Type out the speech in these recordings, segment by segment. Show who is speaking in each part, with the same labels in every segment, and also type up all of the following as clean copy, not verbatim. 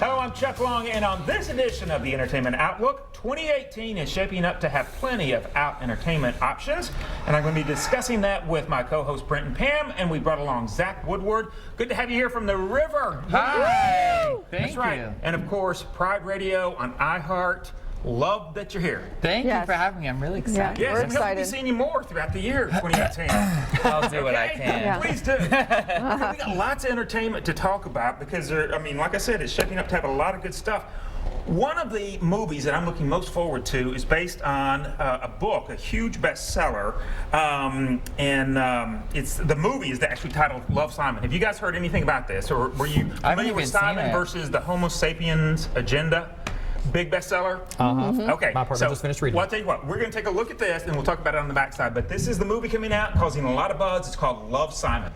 Speaker 1: Hello, I'm Chuck Long, and on this edition of the Entertainment Outlook, 2018 is shaping up to have plenty of out entertainment options, and I'm going to be discussing that with my co-hosts Brent and Pam, and we brought along Zach Woodward. Good to have you here from the river.
Speaker 2: Hi.
Speaker 1: That's right. And of course, Pride Radio on iHeart. Love that you're here.
Speaker 2: Thank you for having me. I'm really excited.
Speaker 1: Yes,
Speaker 3: we're
Speaker 1: and we'll be seeing you more throughout the year 2018.
Speaker 2: I'll do what I can.
Speaker 3: Yeah.
Speaker 1: Please do. We got lots of entertainment to talk about because, like I said, it's shaping up to have a lot of good stuff. One of the movies that I'm looking most forward to is based on a book, a huge bestseller, it's the movie is actually titled Love, Simon. Have you guys heard anything about this, or were you familiar with Simon versus the Homo sapiens agenda? Big bestseller? Okay.
Speaker 4: My partner just finished reading
Speaker 1: Well, I'll tell you what, we're going to take a look at this and we'll talk about it on the backside. But this is the movie coming out, causing a lot of buzz. It's called Love, Simon.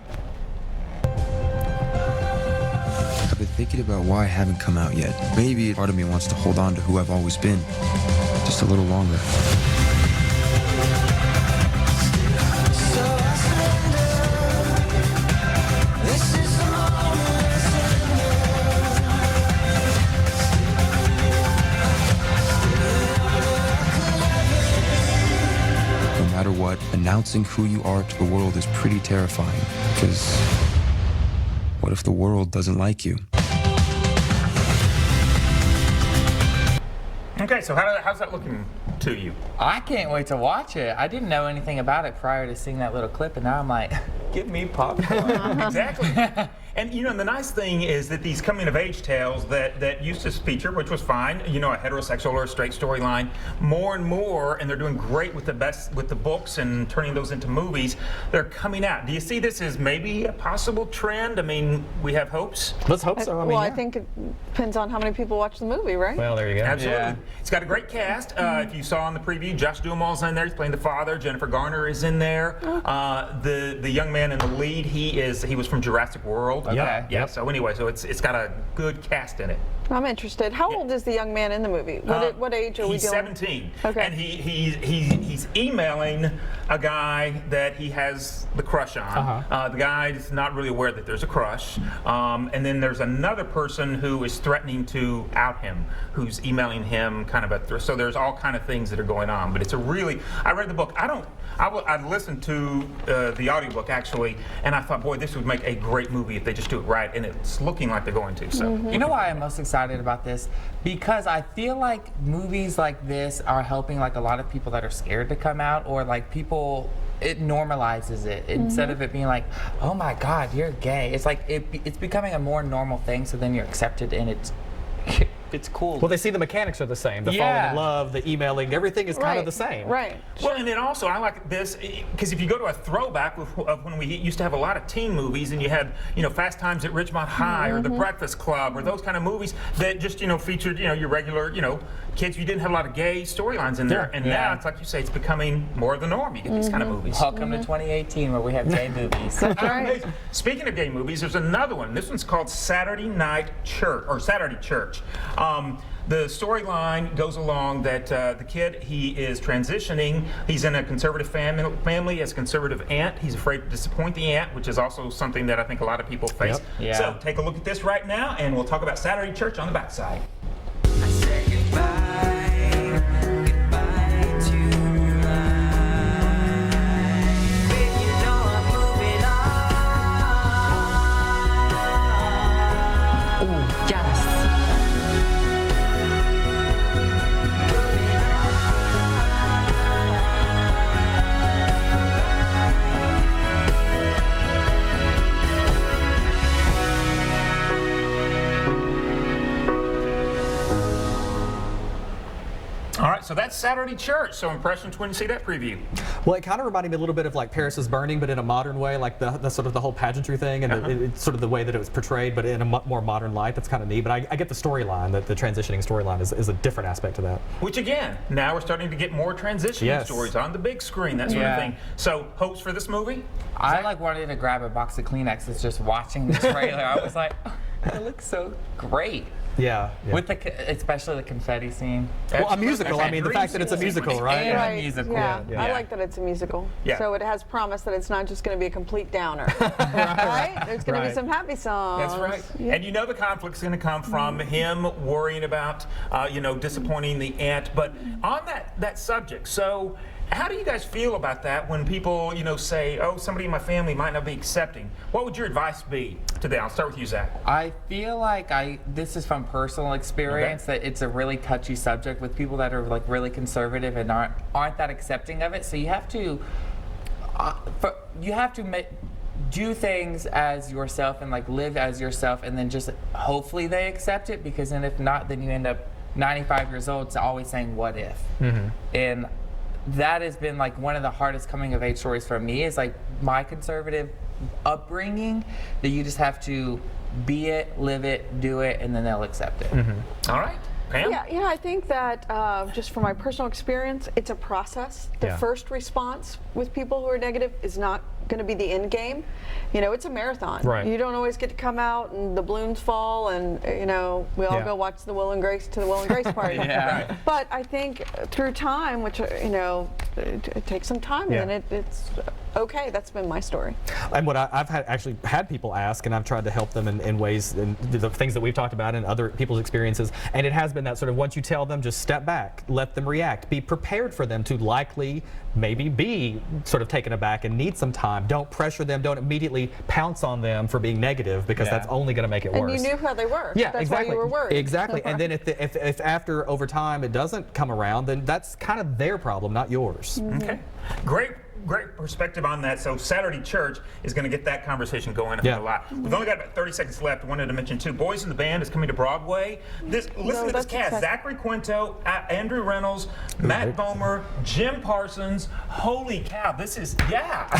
Speaker 5: I've been thinking about why I haven't come out yet. Maybe part of me wants to hold on to who I've always been, just a little longer. No matter what, announcing who you are to the world is pretty terrifying, because what if the world doesn't like you?
Speaker 1: Okay, so how's that looking to you?
Speaker 2: I can't wait to watch it. I didn't know anything about it prior to seeing that little clip, and now I'm like, give me popcorn.
Speaker 1: Exactly. And the nice thing is that these coming-of-age tales that used to feature, which was fine, a heterosexual or a straight storyline, more and more, and they're doing great with the books and turning those into movies. They're coming out. Do you see this as maybe a possible trend? I mean, we have hopes.
Speaker 4: Let's hope so.
Speaker 3: I think it depends on how many people watch the movie, right?
Speaker 4: Well, there you go.
Speaker 1: Absolutely.
Speaker 2: Yeah.
Speaker 1: It's got a great cast. If you saw on the preview, Josh Duhamel's in there. He's playing the father. Jennifer Garner is in there. The young man in the lead, he was from Jurassic World.
Speaker 2: Okay.
Speaker 1: Yeah. So anyway, it's got a good cast in it.
Speaker 3: I'm interested. How old is the young man in the movie? What age are we
Speaker 1: He's
Speaker 3: dealing?
Speaker 1: 17.
Speaker 3: Okay.
Speaker 1: And he's emailing a guy that he has the crush on. The guy's not really aware that there's a crush. And then there's another person who is threatening to out him, who's emailing him kind of so there's all kind of things that are going on. But it's I read the book. I listened to the audiobook actually, and I thought, boy, this would make a great movie if they just do it right, and it's looking like they're going to. So
Speaker 2: You know why I'm most excited about this? Because I feel like movies like this are helping like a lot of people that are scared to come out, or like people, it normalizes it instead of it being like, oh my God, you're gay. It's like it's becoming a more normal thing, so then you're accepted and it's cool.
Speaker 4: Well, they see the mechanics are the same. The falling in love, the emailing, everything is kind of the same.
Speaker 3: Right.
Speaker 1: Well, and then also I like this because if you go to a throwback of when we used to have a lot of teen movies, and you had Fast Times at Ridgemont High or The Breakfast Club or those kind of movies that just featured your regular kids. You didn't have a lot of gay storylines in there, and now it's like you say, it's becoming more of the norm. You get these kind of movies.
Speaker 2: Welcome to 2018 where we have gay movies.
Speaker 3: That's right.
Speaker 1: Speaking of gay movies, there's another one. This one's called Saturday Church. The storyline goes along that the kid, he is transitioning. He's in a conservative family, has a conservative aunt. He's afraid to disappoint the aunt, which is also something that I think a lot of people face.
Speaker 4: Yep.
Speaker 2: Yeah.
Speaker 1: So take a look at this right now, and we'll talk about Saturday Church on the backside.
Speaker 6: I said goodbye, goodbye to life. When you know I'm moving on.
Speaker 2: Oh, yes.
Speaker 1: All right, so that's Saturday Church. So impressions when you see that preview?
Speaker 4: Well, it kind of reminded me a little bit of like Paris is Burning, but in a modern way, like the sort of the whole pageantry thing, and it's sort of the way that it was portrayed, but in a more modern light. That's kind of neat. But I get the storyline, that the transitioning storyline is a different aspect to that.
Speaker 1: Which again, now we're starting to get more transitioning stories on the big screen, that sort of thing. So hopes for this movie?
Speaker 2: I wanted to grab a box of Kleenexes just watching the trailer. I was like, oh, it looks so great.
Speaker 4: Yeah. yeah.
Speaker 2: With especially the confetti scene.
Speaker 4: well, a musical. I mean, the
Speaker 1: Dream
Speaker 4: fact that it's a musical,
Speaker 1: sequence.
Speaker 4: right?
Speaker 2: And a musical.
Speaker 3: Yeah.
Speaker 4: Yeah.
Speaker 3: I like that it's a musical.
Speaker 1: Yeah.
Speaker 3: So it has promise that it's not just going to be a complete downer. right? There's going to be
Speaker 4: Right.
Speaker 3: some happy songs.
Speaker 1: That's right.
Speaker 3: Yeah.
Speaker 1: And you know the conflict's going to come from him worrying about, disappointing the aunt. But on that subject, so how do you guys feel about that when people, say, oh, somebody in my family might not be accepting? What would your advice be to them? I'll start with you, Zach.
Speaker 2: I feel like this is from personal experience that it's a really touchy subject with people that are like really conservative and aren't that accepting of it. So you have to do things as yourself and like live as yourself, and then just hopefully they accept it, because then if not, then you end up 95 years old always saying what if. And that has been like one of the hardest coming of age stories for me, is like my conservative upbringing, that you just have to be it, live it, do it, and then they'll accept it.
Speaker 1: All right. Pam?
Speaker 3: Yeah, I think that just from my personal experience, it's a process. The
Speaker 4: Yeah.
Speaker 3: first response with people who are negative is not going to be the end game. It's a marathon.
Speaker 4: Right.
Speaker 3: You don't always get to come out and the balloons fall and, we all
Speaker 4: Yeah.
Speaker 3: go watch the Will and Grace party.
Speaker 2: Yeah. Right.
Speaker 3: But I think through time, which, it takes some time,
Speaker 4: Yeah.
Speaker 3: and then it's okay. That's been my story.
Speaker 4: And what I've actually had people ask, and I've tried to help them in ways, and the things that we've talked about and other people's experiences, and it has been that sort of, once you tell them, just step back, let them react, be prepared for them to likely maybe be sort of taken aback and need some time. Don't pressure them, don't immediately pounce on them for being negative, because
Speaker 2: Yeah.
Speaker 4: that's only going to make it
Speaker 3: And
Speaker 4: worse.
Speaker 3: you knew how they were.
Speaker 4: Yeah,
Speaker 3: That's
Speaker 4: exactly.
Speaker 3: why you were worried.
Speaker 4: Exactly. And then if after over time it doesn't come around, then that's kind of their problem, not yours.
Speaker 1: Okay. Great perspective on that. So Saturday Church is going to get that conversation going
Speaker 4: Yeah.
Speaker 1: a lot. We've only got about 30 seconds left. I wanted to mention too, Boys in the Band is coming to Broadway. Listen to this
Speaker 3: that's
Speaker 1: cast:
Speaker 3: exciting.
Speaker 1: Zachary Quinto, Andrew Reynolds, Matt Bomer, Jim Parsons. Holy cow! This is
Speaker 2: Matt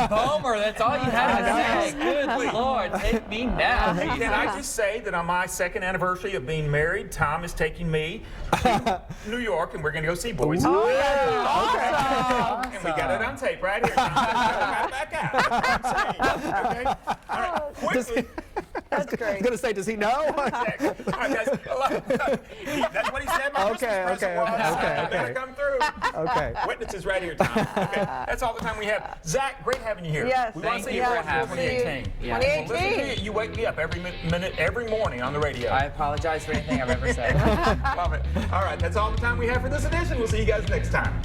Speaker 2: Bomer, that's all you have to say. Good Lord, take me now.
Speaker 1: Hey, can I just say that on my second anniversary of being married, Tom is taking me to New York, and we're going to go see Boys in the Band.
Speaker 2: Awesome.
Speaker 1: And we got it on tape right here. Got it back out. I'm saying, okay? All right, quickly.
Speaker 3: That's
Speaker 4: I
Speaker 3: great.
Speaker 4: was going to say, does he know?
Speaker 1: All right, guys. That's what he said. My
Speaker 4: Okay,
Speaker 1: Christmas present was.
Speaker 4: okay.
Speaker 1: Better come through.
Speaker 4: Okay.
Speaker 1: Witnesses right here, Tom. Okay, that's all the time we have. Zach, great having you here.
Speaker 3: Yes.
Speaker 1: We want to
Speaker 2: Thank
Speaker 1: see
Speaker 2: you
Speaker 1: you
Speaker 2: for
Speaker 1: for
Speaker 2: having me.
Speaker 1: 2018.
Speaker 2: Yeah.
Speaker 1: Listen to
Speaker 3: 2018.
Speaker 1: you. You wake me up every minute, every morning on the radio.
Speaker 2: I apologize for anything I've ever said.
Speaker 1: Love it. All right, that's all the time we have for this edition. We'll see you guys next time.